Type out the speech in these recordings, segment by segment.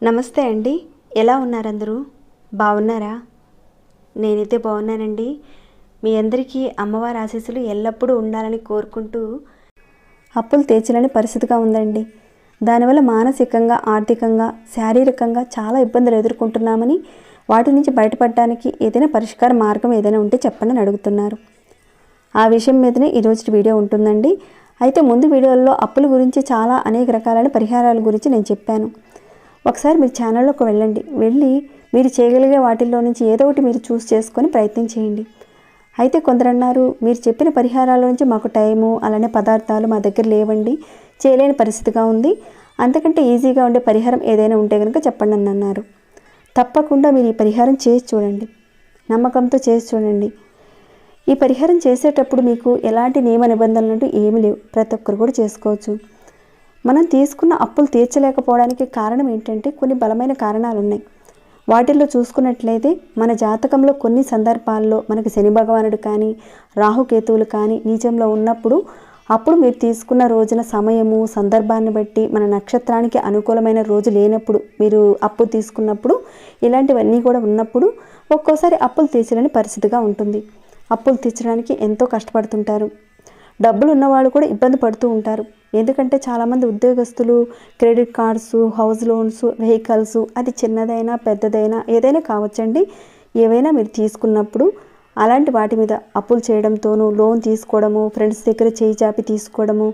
నమస్తే అండి, ఎలా ఉన్నారు అందరూ? బాగున్నారా? నేనైతే బాగున్నానండి. మీ అందరికీ అమ్మవారి ఆశీస్సులు ఎల్లప్పుడూ ఉండాలని కోరుకుంటూ, అప్పులు తీర్చలేని పరిస్థితిగా ఉందండి. దానివల్ల మానసికంగా, ఆర్థికంగా, శారీరకంగా చాలా ఇబ్బందులు ఎదుర్కొంటున్నామని, వాటి నుంచి బయటపడడానికి ఏదైనా పరిష్కార మార్గం ఏదైనా ఉంటే చెప్పండి అని అడుగుతున్నారు. ఆ విషయం మీదనే ఈరోజు వీడియో ఉంటుందండి. అయితే ముందు వీడియోల్లో అప్పుల గురించి చాలా అనేక రకాలైన పరిహారాల గురించి నేను చెప్పాను. ఒకసారి మీరు ఛానల్లోకి వెళ్ళి మీరు చేయగలిగే వాటిల్లో నుంచి ఏదో ఒకటి మీరు చూస్ చేసుకొని ప్రయత్నం చేయండి. అయితే కొందరు అన్నారు, మీరు చెప్పిన పరిహారాల నుంచి మాకు టైము అలానే పదార్థాలు మా దగ్గర లేవండి, చేయలేని పరిస్థితిగా ఉంది, అంతకంటే ఈజీగా ఉండే పరిహారం ఏదైనా ఉంటే కనుక చెప్పండి అని అన్నారు. తప్పకుండా మీరు ఈ పరిహారం చేసి చూడండి, నమ్మకంతో చేసి చూడండి. ఈ పరిహారం చేసేటప్పుడు మీకు ఎలాంటి నియమ నిబంధనలు అంటూ ఏమీ లేవు, ప్రతి ఒక్కరు కూడా చేసుకోవచ్చు. మనం తీసుకున్న అప్పులు తీర్చలేకపోవడానికి కారణం ఏంటంటే కొన్ని బలమైన కారణాలు ఉన్నాయి. వాటిల్లో చూసుకున్నట్లయితే మన జాతకంలో కొన్ని సందర్భాల్లో మనకి శని భగవానుడు కానీ, రాహుకేతువులు కానీ నీచంలో ఉన్నప్పుడు, అప్పుడు మీరు తీసుకున్న రోజున సమయము సందర్భాన్ని బట్టి మన నక్షత్రానికి అనుకూలమైన రోజు లేనప్పుడు, మీరు అప్పు తీసుకున్నప్పుడు, ఇలాంటివన్నీ కూడా ఉన్నప్పుడు ఒక్కోసారి అప్పులు తీర్చలేని పరిస్థితిగా ఉంటుంది. అప్పులు తీర్చడానికి ఎంతో కష్టపడుతుంటారు. డబ్బులు ఉన్నవాళ్ళు కూడా ఇబ్బంది పడుతూ ఉంటారు. ఎందుకంటే చాలామంది ఉద్యోగస్తులు credit cards, house loans, vehicles, అది చిన్నదైనా పెద్దదైనా ఏదైనా కావచ్చండి, ఏవైనా మీరు తీసుకున్నప్పుడు అలాంటి వాటి మీద అప్పులు చేయడంతోనూ, లోన్ తీసుకోవడము, ఫ్రెండ్స్ దగ్గర చేయి చాపి తీసుకోవడము,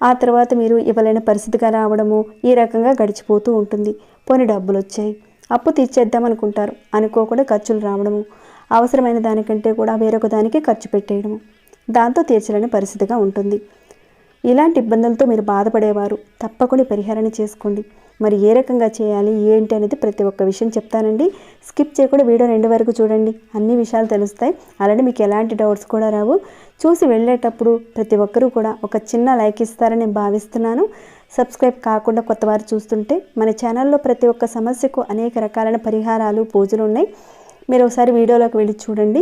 ఆ తర్వాత మీరు ఇవ్వలేని పరిస్థితిగా రావడము, ఈ రకంగా గడిచిపోతూ ఉంటుంది. పోనీ డబ్బులు వచ్చాయి, అప్పు తీర్చేద్దాం అనుకుంటారు, అనుకోకుండా ఖర్చులు రావడము, అవసరమైన దానికంటే కూడా వేరొక దానికి ఖర్చు పెట్టేయడము, దాంతో తీర్చలేని పరిస్థితిగా ఉంటుంది. ఇలాంటి ఇబ్బందులతో మీరు బాధపడేవారు తప్పకుండా పరిహారాన్ని చేసుకోండి. మరి ఏ రకంగా చేయాలి ఏంటి అనేది ప్రతి ఒక్క విషయం చెప్తానండి. స్కిప్ చేయకుండా వీడియో ఎండ్ వరకు చూడండి, అన్ని విషయాలు తెలుస్తాయి. అలానే మీకు ఎలాంటి డౌట్స్ కూడా రావు. చూసి వెళ్ళేటప్పుడు ప్రతి ఒక్కరూ కూడా ఒక చిన్న లైక్ ఇస్తారని నేను భావిస్తున్నాను. సబ్స్క్రైబ్ కాకుండా కొత్త వారు చూస్తుంటే మన ఛానల్లో ప్రతి ఒక్క సమస్యకు అనేక రకాలైన పరిహారాలు, పూజలు ఉన్నాయి. మీరు ఒకసారి వీడియోలోకి వెళ్ళి చూడండి.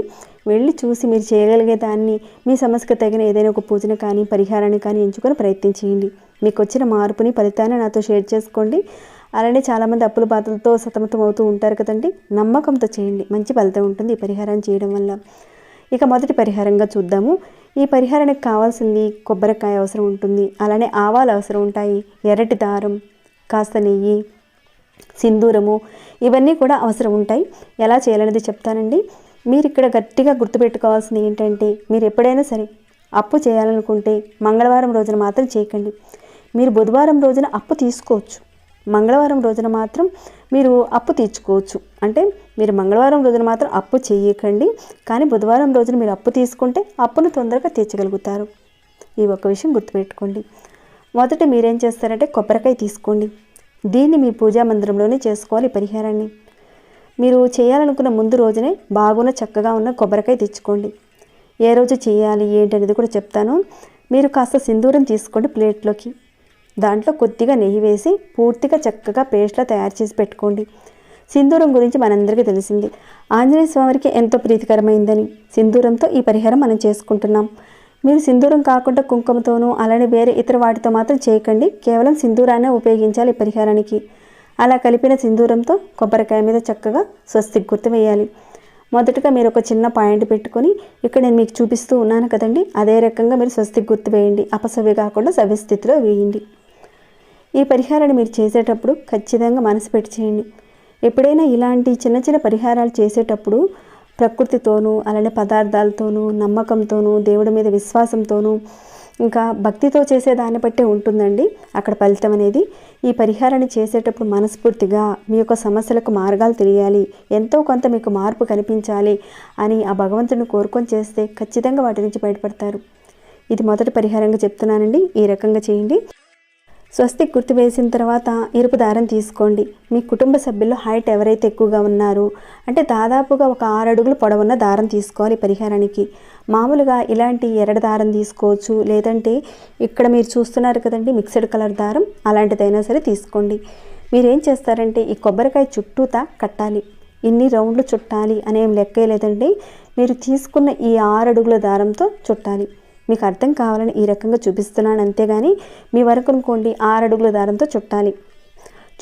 వెళ్ళి చూసి మీరు చేయగలిగే దాన్ని, మీ సమస్యకు తగిన ఏదైనా ఒక పూజను కానీ పరిహారాన్ని కానీ ఎంచుకొని ప్రయత్నం చేయండి. మీకు వచ్చిన మార్పుని, ఫలితాన్ని నాతో షేర్ చేసుకోండి. అలానే చాలామంది అప్పుల బాధలతో సతమతం అవుతూ ఉంటారు కదండి, నమ్మకంతో చేయండి, మంచి ఫలితం ఉంటుంది ఈ పరిహారం చేయడం వల్ల. ఇక మొదటి పరిహారంగా చూద్దాము. ఈ పరిహారానికి కావాల్సింది కొబ్బరికాయ అవసరం ఉంటుంది, అలానే ఆవాలు అవసరం ఉంటాయి, ఎర్రటి దారం, కాస్త నెయ్యి, సింధూరము, ఇవన్నీ కూడా అవసరం ఉంటాయి. ఎలా చేయాలనేది చెప్తానండి. మీరు ఇక్కడ గట్టిగా గుర్తుపెట్టుకోవాల్సింది ఏంటంటే, మీరు ఎప్పుడైనా సరే అప్పు చేయాలనుకుంటే మంగళవారం రోజున మాత్రం చేయకండి. మీరు బుధవారం రోజున అప్పు తీసుకోవచ్చు, మంగళవారం రోజున మాత్రం మీరు అప్పు తీర్చుకోవచ్చు. అంటే మీరు మంగళవారం రోజున మాత్రం అప్పు చేయకండి, కానీ బుధవారం రోజున మీరు అప్పు తీసుకుంటే అప్పును తొందరగా తీర్చగలుగుతారు. ఈ ఒక్క విషయం గుర్తుపెట్టుకోండి. మొదట మీరేం చేస్తారంటే కొబ్బరికాయ తీసుకోండి. దీన్ని మీ పూజా మందిరంలోనే చేసుకోవాలి. ఈ పరిహారాన్ని మీరు చేయాలనుకున్న ముందు రోజునే బాగున్న చక్కగా ఉన్న కొబ్బరికాయ తెచ్చుకోండి. ఏ రోజు చేయాలి ఏంటి అనేది కూడా చెప్తాను. మీరు కాస్త సింధూరం తీసుకోండి ప్లేట్లోకి, దాంట్లో కొద్దిగా నెయ్యి వేసి పూర్తిగా చక్కగా పేస్ట్లా తయారు చేసి పెట్టుకోండి. సింధూరం గురించి మనందరికీ తెలిసింది, ఆంజనేయ స్వామికి ఎంతో ప్రీతికరమైందని సింధూరంతో ఈ పరిహారం మనం చేసుకుంటున్నాం. మీరు సింధూరం కాకుండా కుంకుమతోనూ అలానే వేరే ఇతర వాటితో మాత్రం చేయకండి, కేవలం సింధూరాన్నే ఉపయోగించాలి ఈ పరిహారానికి. అలా కలిపిన సింధూరంతో కొబ్బరికాయ మీద చక్కగా స్వస్తిక్ గుర్తు వేయాలి. మొదటగా మీరు ఒక చిన్న పాయింట్ పెట్టుకొని, ఇక్కడ నేను మీకు చూపిస్తూ ఉన్నాను కదండి, అదే రకంగా మీరు స్వస్తిక్ గుర్తు వేయండి. అపసవ్య కాకుండా సవ్య స్థితిలో వేయండి. ఈ పరిహారాన్ని మీరు చేసేటప్పుడు ఖచ్చితంగా మనసు పెట్టి చేయండి. ఎప్పుడైనా ఇలాంటి చిన్న చిన్న పరిహారాలు చేసేటప్పుడు ప్రకృతితోనూ అలానే పదార్థాలతోనూ, నమ్మకంతోనూ, దేవుడి మీద విశ్వాసంతోనూ, ఇంకా భక్తితో చేసేదాన్ని బట్టే ఉంటుందండి అక్కడ ఫలితం అనేది. ఈ పరిహారాన్ని చేసేటప్పుడు మనస్ఫూర్తిగా మీ యొక్క సమస్యలకు మార్గాలు తెలియాలి, ఎంతో కొంత మీకు మార్పు కనిపించాలి అని ఆ భగవంతుడిని కోరుకొని చేస్తే ఖచ్చితంగా వాటి నుంచి బయటపడతారు. ఇది మొదటి పరిహారంగా చెప్తున్నానండి. ఈ రకంగా చేయండి. స్వస్తిక్ గుర్తు వేసిన తర్వాత ఎరుపు దారం తీసుకోండి. మీ కుటుంబ సభ్యుల్లో హైట్ ఎవరైతే ఎక్కువగా ఉన్నారో, అంటే దాదాపుగా ఒక 6 అడుగులు పొడవున్న దారం తీసుకోవాలి పరిహారానికి. మామూలుగా ఇలాంటి ఎర్రటి దారం తీసుకోవచ్చు, లేదంటే ఇక్కడ మీరు చూస్తున్నారు కదండి మిక్స్డ్ కలర్ దారం, అలాంటిదైనా సరే తీసుకోండి. మీరేం చేస్తారంటే ఈ కొబ్బరికాయ చుట్టూతా కట్టాలి. ఇన్ని రౌండ్లు చుట్టాలి అనేం లెక్కే లేదండి. మీరు తీసుకున్న ఈ 6 అడుగుల దారంతో చుట్టాలి. మీకు అర్థం కావాలని ఈ రకంగా చూపిస్తున్నాను, అంతేగాని మీ వరకు అనుకోండి 6 అడుగుల దారంతో చుట్టాలి.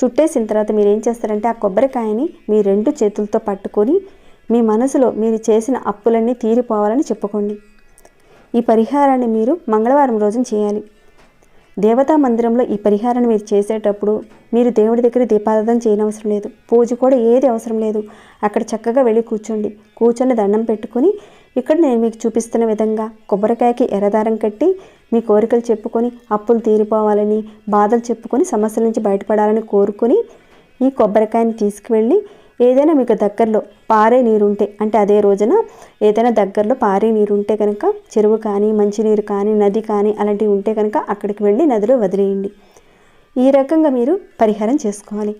చుట్టేసిన తర్వాత మీరు ఏం చేస్తారంటే ఆ కొబ్బరికాయని మీ 2 చేతులతో పట్టుకొని మీ మనసులో మీరు చేసిన అప్పులన్నీ తీరిపోవాలని చెప్పుకోండి. ఈ పరిహారాన్ని మీరు మంగళవారం రోజున చేయాలి. దేవతా మందిరంలో ఈ పరిహారాన్ని మీరు చేసేటప్పుడు మీరు దేవుడి దగ్గర దీపారాధన చేయనవసరం లేదు, పూజ కూడా ఏది అవసరం లేదు. అక్కడ చక్కగా వెళ్ళి కూర్చొని దండం పెట్టుకొని ఇక్కడ నేను మీకు చూపిస్తున్న విధంగా కొబ్బరికాయకి ఎర్రదారం కట్టి మీ కోరికలు చెప్పుకొని అప్పులు తీరిపోవాలని, బాధలు చెప్పుకొని సమస్యల నుంచి బయటపడాలని కోరుకొని ఈ కొబ్బరికాయని తీసుకువెళ్ళి ఏదైనా మీకు దగ్గరలో పారే నీరుంటే, అంటే అదే రోజున ఏదైనా దగ్గరలో పారే నీరు ఉంటే కనుక చెరువు కానీ మంచినీరు కానీ నది కానీ అలాంటివి ఉంటే కనుక అక్కడికి వెళ్ళి నదిలో వదిలేయండి. ఈ రకంగా మీరు పరిహారం చేసుకోవాలి.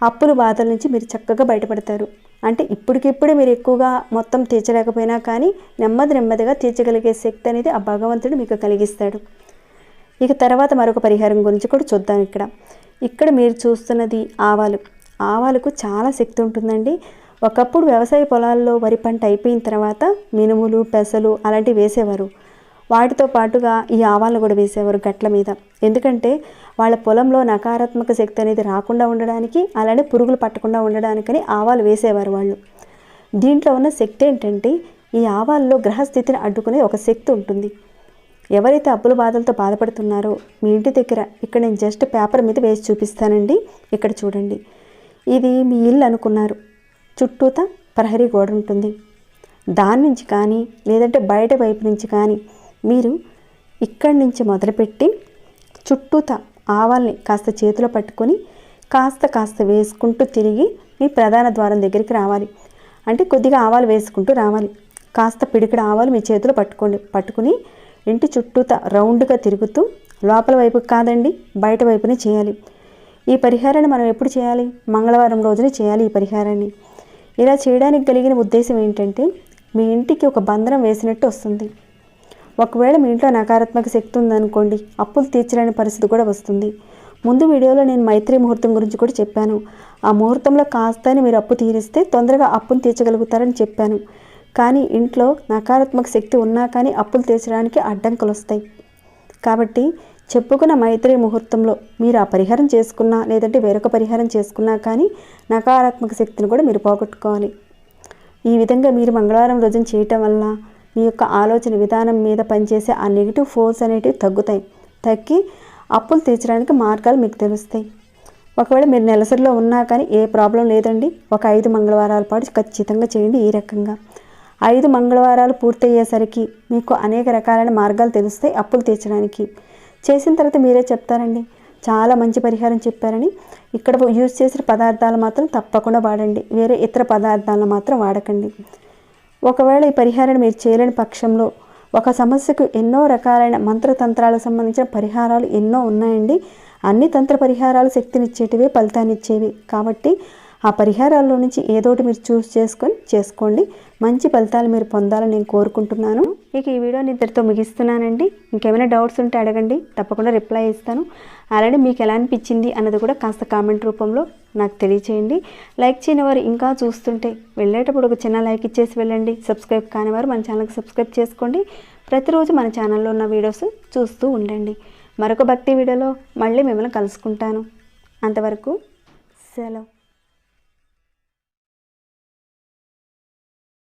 అప్పుల బాధల నుంచి మీరు చక్కగా బయటపడతారు. అంటే ఇప్పటికిప్పుడే మీరు ఎక్కువగా మొత్తం తీర్చలేకపోయినా కానీ నెమ్మదిగా తీర్చగలిగే శక్తి అనేది ఆ భగవంతుడు మీకు కలిగిస్తాడు. ఇక తర్వాత మరొక పరిహారం గురించి కూడా చూద్దాం. ఇక్కడ మీరు చూస్తున్నది ఆవాలకు చాలా శక్తి ఉంటుందండి. ఒకప్పుడు వ్యవసాయ పొలాల్లో వరి పంట అయిపోయిన తర్వాత మినుములు, పెసలు అలాంటివి వేసేవారు. వాటితో పాటుగా ఈ ఆవాలను కూడా వేసేవారు గట్ల మీద. ఎందుకంటే వాళ్ళ పొలంలో నకారాత్మక శక్తి అనేది రాకుండా ఉండడానికి, అలానే పురుగులు పట్టకుండా ఉండడానికని ఆవాలు వేసేవారు వాళ్ళు. దీంట్లో ఉన్న శక్తి ఏంటంటే ఈ ఆవాల్లో గ్రహస్థితిని అడ్డుకునే ఒక శక్తి ఉంటుంది. ఎవరైతే అప్పుల బాధలతో బాధపడుతున్నారో మీ ఇంటి దగ్గర ఇక్కడ నేను జస్ట్ పేపర్ మీద వేసి చూపిస్తానండి. ఇక్కడ చూడండి, ఇది మీ ఇల్లు అనుకున్నారు. చుట్టూతా ప్రహరీ గోడ ఉంటుంది. దాని నుంచి కానీ లేదంటే బయట వైపు నుంచి కానీ మీరు ఇక్కడి నుంచి మొదలుపెట్టి చుట్టూతా ఆవాల్ని కాస్త చేతిలో పట్టుకొని కాస్త వేసుకుంటూ తిరిగి మీ ప్రధాన ద్వారం దగ్గరికి రావాలి. అంటే కొద్దిగా ఆవాలు వేసుకుంటూ రావాలి. కాస్త పిడికిడ ఆవాలు మీ చేతిలో పట్టుకుని ఇంటి చుట్టూతా రౌండ్గా తిరుగుతూ లోపల వైపుకి కాదండి బయట వైపునే చేయాలి. ఈ పరిహారాన్ని మనం ఎప్పుడు చేయాలి? మంగళవారం రోజునే చేయాలి ఈ పరిహారాన్ని. ఇలా చేయడానికి కలిగిన ఉద్దేశం ఏంటంటే మీ ఇంటికి ఒక బంధనం వేసినట్టు వస్తుంది. ఒకవేళ మీ ఇంట్లో నకారాత్మక శక్తి ఉందనుకోండి, అప్పులు తీర్చలేని పరిస్థితి కూడా వస్తుంది. ముందు వీడియోలో నేను మైత్రి ముహూర్తం గురించి కూడా చెప్పాను. ఆ ముహూర్తంలో కాస్తని మీరు అప్పు తీరిస్తే తొందరగా అప్పును తీర్చగలుగుతారని చెప్పాను. కానీ ఇంట్లో నకారాత్మక శక్తి ఉన్నా కానీ అప్పులు తీర్చడానికి అడ్డంకులు వస్తాయి. కాబట్టి చెప్పుకున్న మైత్రి ముహూర్తంలో మీరు ఆ పరిహారం చేసుకున్నా లేదంటే వేరొక పరిహారం చేసుకున్నా కానీ నకారాత్మక శక్తిని కూడా మీరు పోగొట్టుకోవాలి. ఈ విధంగా మీరు మంగళవారం రోజున చేయటం వల్ల మీ యొక్క ఆలోచన విధానం మీద పనిచేసే ఆ నెగిటివ్ ఫోర్స్ అనేటివి తగ్గి అప్పులు తీర్చడానికి మార్గాలు మీకు తెలుస్తాయి. ఒకవేళ మీరు నెలసరిలో ఉన్నా కానీ ఏ ప్రాబ్లం లేదండి. ఒక 5 మంగళవారాల పాటు ఖచ్చితంగా చేయండి. ఈ రకంగా 5 మంగళవారాలు పూర్తయ్యేసరికి మీకు అనేక రకాలైన మార్గాలు తెలుస్తాయి అప్పులు తీర్చడానికి. చేసిన తర్వాత మీరే చెప్తారండి చాలా మంచి పరిహారం చెప్పారని. ఇక్కడ యూజ్ చేసిన పదార్థాలు మాత్రం తప్పకుండా వాడండి, వేరే ఇతర పదార్థాలను మాత్రం వాడకండి. ఒకవేళ ఈ పరిహారాన్ని మీరు చేయలేని పక్షంలో ఒక సమస్యకు ఎన్నో రకాలైన మంత్రతంత్రాలకు సంబంధించిన పరిహారాలు ఎన్నో ఉన్నాయండి. అన్ని తంత్ర పరిహారాలు శక్తినిచ్చేటివే, ఫలితాన్ని ఇచ్చేవి. కాబట్టి ఆ పరిహారాల్లో నుంచి ఏదోటి మీరు చేసుకోండి. మంచి ఫలితాలు మీరు పొందాలని నేను కోరుకుంటున్నాను. ఇక ఈ వీడియోని ఇద్దరితో ముగిస్తున్నానండి. ఇంకేమైనా డౌట్స్ ఉంటే అడగండి, తప్పకుండా రిప్లై ఇస్తాను. అలానే మీకు ఎలా అనిపించింది అన్నది కూడా కాస్త కామెంట్ రూపంలో నాకు తెలియచేయండి. లైక్ చేయని వారు ఇంకా చూస్తుంటే వెళ్ళేటప్పుడు ఒక చిన్న లైక్ ఇచ్చేసి వెళ్ళండి. సబ్స్క్రైబ్ కాని వారు మన ఛానల్కి సబ్స్క్రైబ్ చేసుకోండి. ప్రతిరోజు మన ఛానల్లో ఉన్న వీడియోస్ చూస్తూ ఉండండి. మరొక భక్తి వీడియోలో మళ్ళీ మిమ్మల్ని కలుసుకుంటాను. అంతవరకు సెలవు.